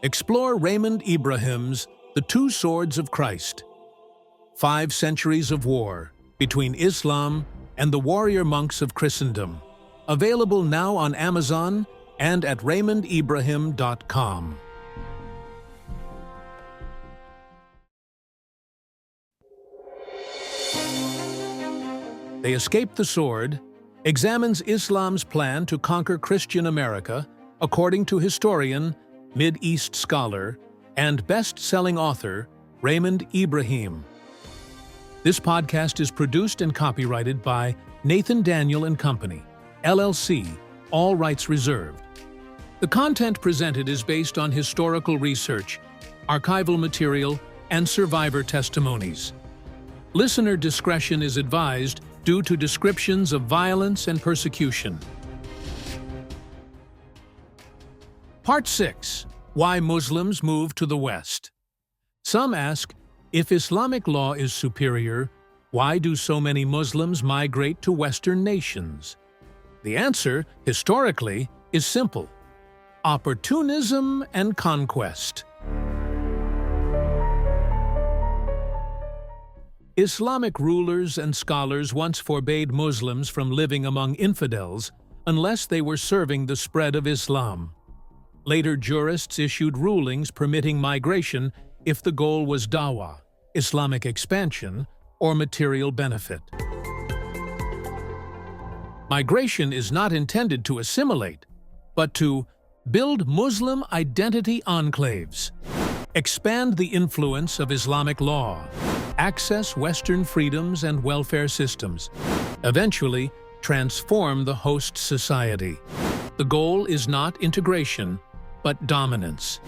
Explore Raymond Ibrahim's The Two Swords of Christ. 5 Centuries of War Between Islam and the Warrior Monks of Christendom. Available now on Amazon and at RaymondIbrahim.com. They Escaped the Sword examines Islam's plan to conquer Christian America, according to historian, Mid-East scholar, and best-selling author Raymond Ibrahim. This podcast is produced and copyrighted by Nathan Daniel & Company, LLC, all rights reserved. The content presented is based on historical research, archival material, and survivor testimonies. Listener discretion is advised due to descriptions of violence and persecution. Part 6. Why Muslims Move to the West. Some ask, if Islamic law is superior, why do so many Muslims migrate to Western nations? The answer, historically, is simple: opportunism and conquest. Islamic rulers and scholars once forbade Muslims from living among infidels unless they were serving the spread of Islam. Later jurists issued rulings permitting migration if the goal was dawah, Islamic expansion, or material benefit. Migration is not intended to assimilate, but to build Muslim identity enclaves, expand the influence of Islamic law, access Western freedoms and welfare systems, eventually transform the host society. The goal is not integration, but dominance,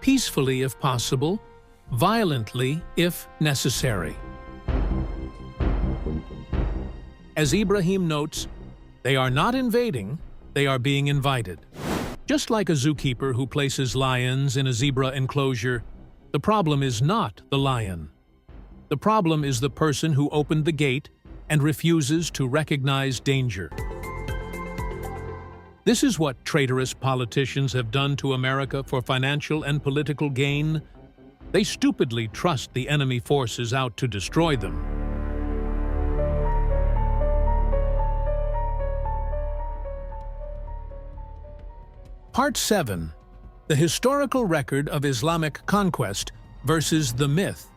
peacefully if possible, violently if necessary. As Ibrahim notes, they are not invading, they are being invited. Just like a zookeeper who places lions in a zebra enclosure, the problem is not the lion. The problem is the person who opened the gate and refuses to recognize danger. This is what traitorous politicians have done to America for financial and political gain. They stupidly trust the enemy forces out to destroy them. Part 7. The historical record of Islamic conquest versus the myth.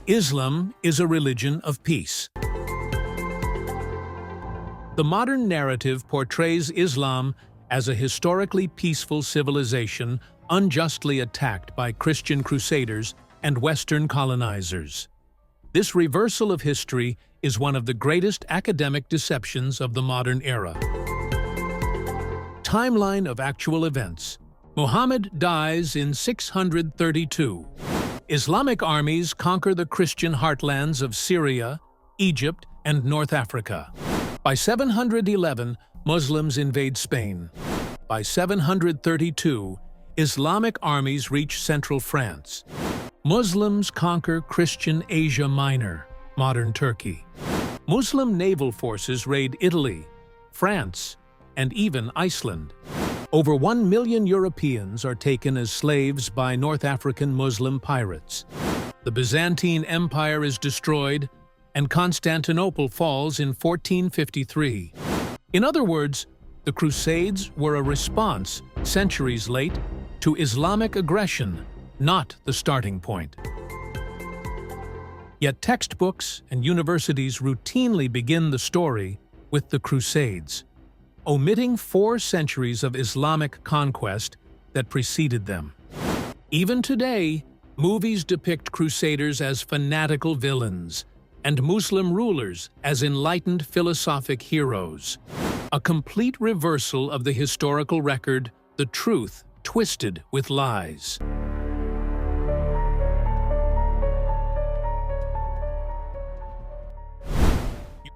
Islam is a religion of peace. The modern narrative portrays Islam as a historically peaceful civilization unjustly attacked by Christian crusaders and Western colonizers. This reversal of history is one of the greatest academic deceptions of the modern era. Timeline of actual events. Muhammad dies in 632. Islamic armies conquer the Christian heartlands of Syria, Egypt, and North Africa. By 711, Muslims invade Spain. By 732, Islamic armies reach central France. Muslims conquer Christian Asia Minor, modern Turkey. Muslim naval forces raid Italy, France, and even Iceland. Over 1 million Europeans are taken as slaves by North African Muslim pirates. The Byzantine Empire is destroyed, and Constantinople falls in 1453. In other words, the Crusades were a response, centuries late, to Islamic aggression, not the starting point. Yet textbooks and universities routinely begin the story with the Crusades, omitting 4 centuries of Islamic conquest that preceded them. Even today, movies depict crusaders as fanatical villains and Muslim rulers as enlightened philosophic heroes. A complete reversal of the historical record, the truth twisted with lies.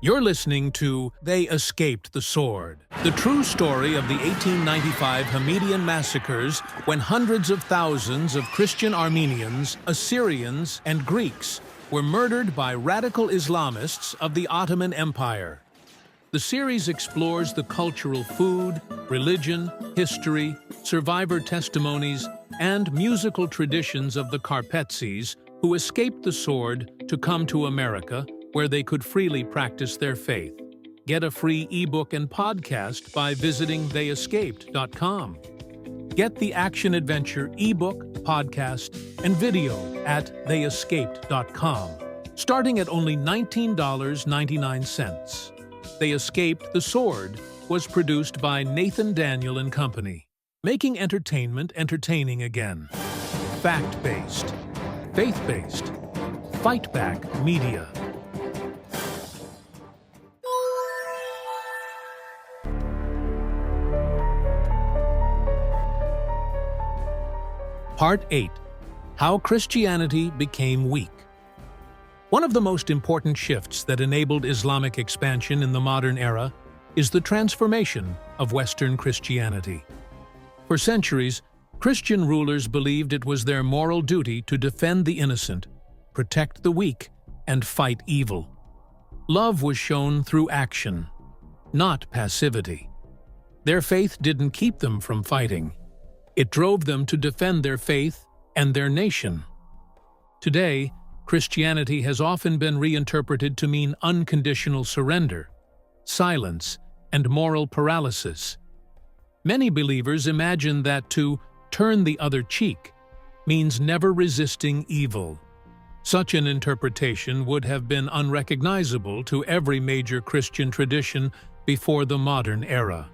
You're listening to They Escaped the Sword, the true story of the 1895 Hamidian massacres when hundreds of thousands of Christian Armenians, Assyrians, and Greeks were murdered by radical Islamists of the Ottoman Empire. The series explores the cultural food, religion, history, survivor testimonies, and musical traditions of the Carpetses, who escaped the sword to come to America, where they could freely practice their faith. Get a free ebook and podcast by visiting theyescaped.com. Get the action-adventure ebook, podcast, and video at theyescaped.com, starting at only $19.99. They Escaped the Sword was produced by Nathan Daniel and Company, making entertainment entertaining again. Fact-based, faith-based, fight-back media. Part 8. How Christianity Became Weak. One of the most important shifts that enabled Islamic expansion in the modern era is the transformation of Western Christianity. For centuries, Christian rulers believed it was their moral duty to defend the innocent, protect the weak, and fight evil. Love was shown through action, not passivity. Their faith didn't keep them from fighting. It drove them to defend their faith and their nation. Today, Christianity has often been reinterpreted to mean unconditional surrender, silence, and moral paralysis. Many believers imagine that to turn the other cheek means never resisting evil. Such an interpretation would have been unrecognizable to every major Christian tradition before the modern era.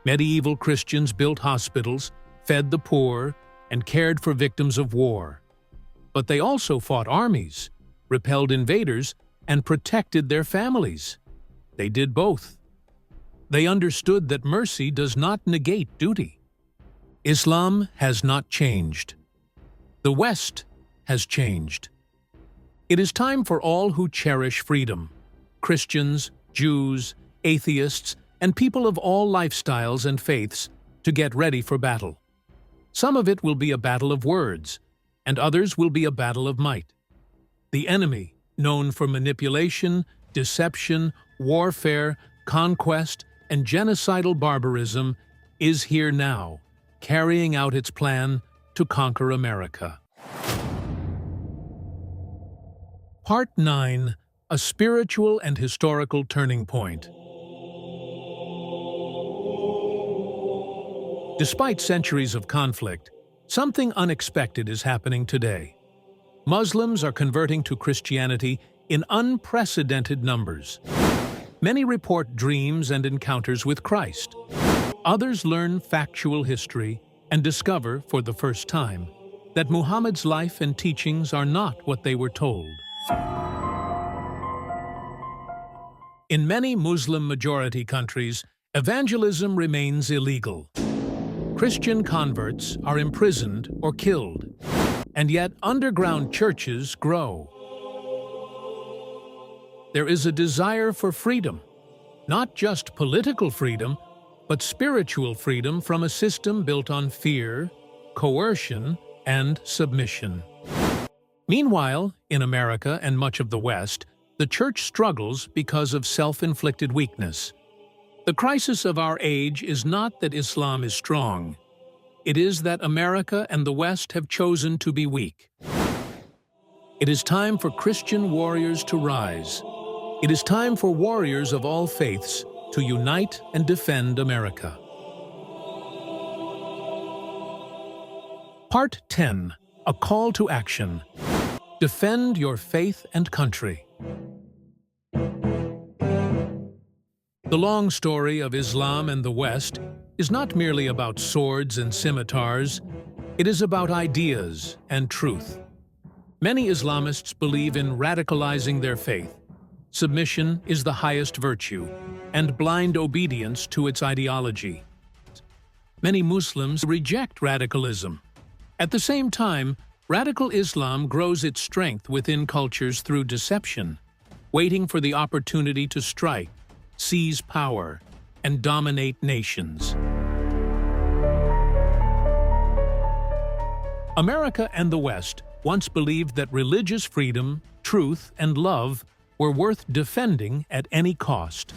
Medieval Christians built hospitals, fed the poor, and cared for victims of war. But they also fought armies, repelled invaders, and protected their families. They did both. They understood that mercy does not negate duty. Islam has not changed. The West has changed. It is time for all who cherish freedom, Christians, Jews, atheists, and people of all lifestyles and faiths, to get ready for battle. Some of it will be a battle of words, and others will be a battle of might. The enemy, known for manipulation, deception, warfare, conquest, and genocidal barbarism, is here now, carrying out its plan to conquer America. Part 9. A Spiritual and Historical Turning Point. Despite centuries of conflict, something unexpected is happening today. Muslims are converting to Christianity in unprecedented numbers. Many report dreams and encounters with Christ. Others learn factual history and discover, for the first time, that Muhammad's life and teachings are not what they were told. In many Muslim-majority countries, evangelism remains illegal. Christian converts are imprisoned or killed, and yet underground churches grow. There is a desire for freedom, not just political freedom, but spiritual freedom from a system built on fear, coercion, and submission. Meanwhile, in America and much of the West, the church struggles because of self-inflicted weakness. The crisis of our age is not that Islam is strong. It is that America and the West have chosen to be weak. It is time for Christian warriors to rise. It is time for warriors of all faiths to unite and defend America. Part 10. A Call to Action. Defend your faith and country. The long story of Islam and the West is not merely about swords and scimitars. It is about ideas and truth. Many Islamists believe in radicalizing their faith. Submission is the highest virtue, and blind obedience to its ideology. Many Muslims reject radicalism. At the same time, radical Islam grows its strength within cultures through deception, waiting for the opportunity to strike, seize power, and dominate nations. America and the West once believed that religious freedom, truth, and love were worth defending at any cost.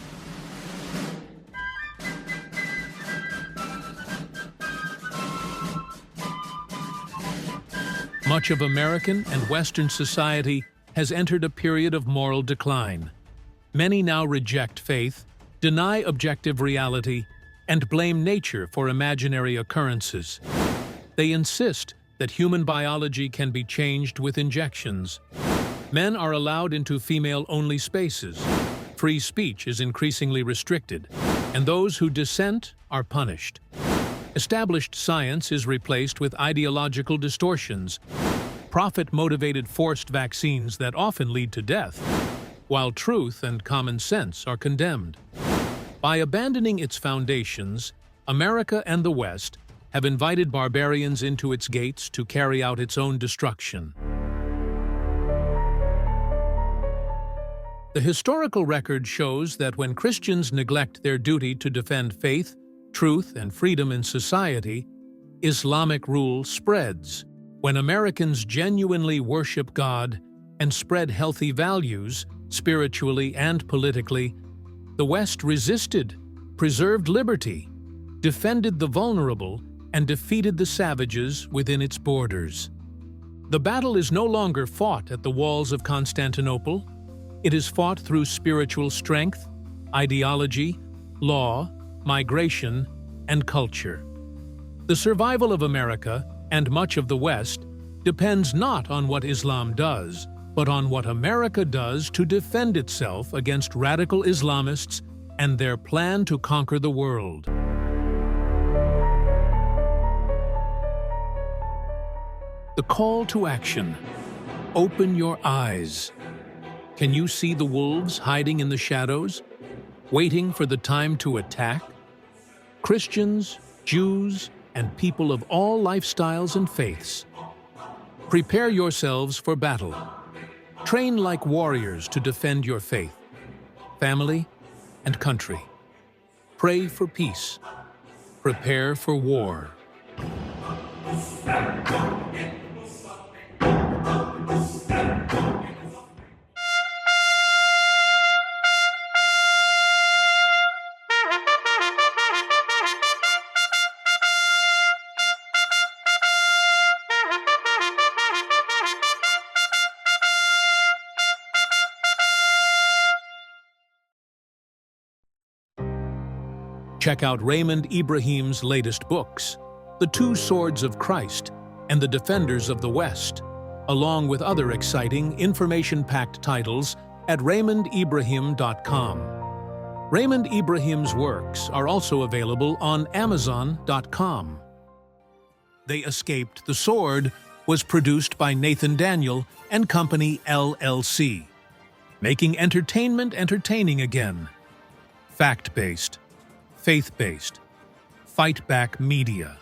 Much of American and Western society has entered a period of moral decline. Many now reject faith, deny objective reality, and blame nature for imaginary occurrences. They insist that human biology can be changed with injections. Men are allowed into female-only spaces. Free speech is increasingly restricted, and those who dissent are punished. Established science is replaced with ideological distortions, profit-motivated forced vaccines that often lead to death, while truth and common sense are condemned. By abandoning its foundations, America and the West have invited barbarians into its gates to carry out its own destruction. The historical record shows that when Christians neglect their duty to defend faith, truth, and freedom in society, Islamic rule spreads. When Americans genuinely worship God and spread healthy values, spiritually and politically, the West resisted, preserved liberty, defended the vulnerable, and defeated the savages within its borders. The battle is no longer fought at the walls of Constantinople. It is fought through spiritual strength, ideology, law, migration, and culture. The survival of America, and much of the West, depends not on what Islam does, but on what America does to defend itself against radical Islamists and their plan to conquer the world. The call to action. Open your eyes. Can you see the wolves hiding in the shadows, waiting for the time to attack? Christians, Jews, and people of all lifestyles and faiths. Prepare yourselves for battle. Train like warriors to defend your faith, family, and country. Pray for peace. Prepare for war. Check out Raymond Ibrahim's latest books, The Two Swords of Christ and The Defenders of the West, along with other exciting, information-packed titles at RaymondIbrahim.com. Raymond Ibrahim's works are also available on Amazon.com. They Escaped the Sword was produced by Nathan Daniel and Company LLC, making entertainment entertaining again. Fact-based, faith-based, fight-back media.